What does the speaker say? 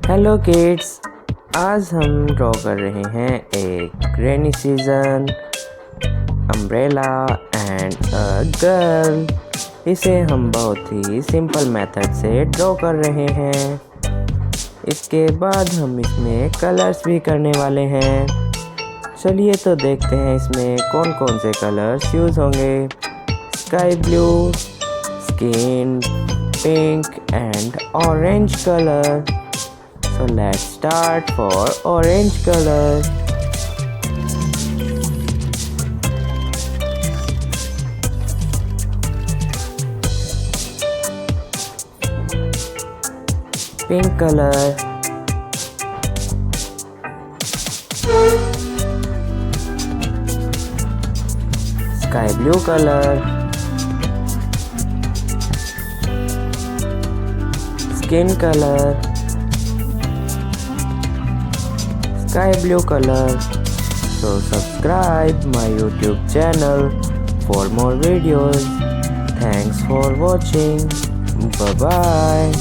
Hello kids, आज हम draw कर रहे हैं एक rainy season umbrella and a girl. इसे हम बहुत ही सिंपल मेथड से ड्रॉ कर रहे हैं। इसके बाद हम इसमें कलर्स भी करने वाले हैं। चलिए तो देखते हैं इसमें कौन कौन से कलर्स यूज़ होंगे। Sky blue, skin pink and orange colour. So let's start for orange color. Pink color. Sky blue color. Skin color. Sky blue color. So subscribe my YouTube channel for more videos. Thanks for watching. Bye bye.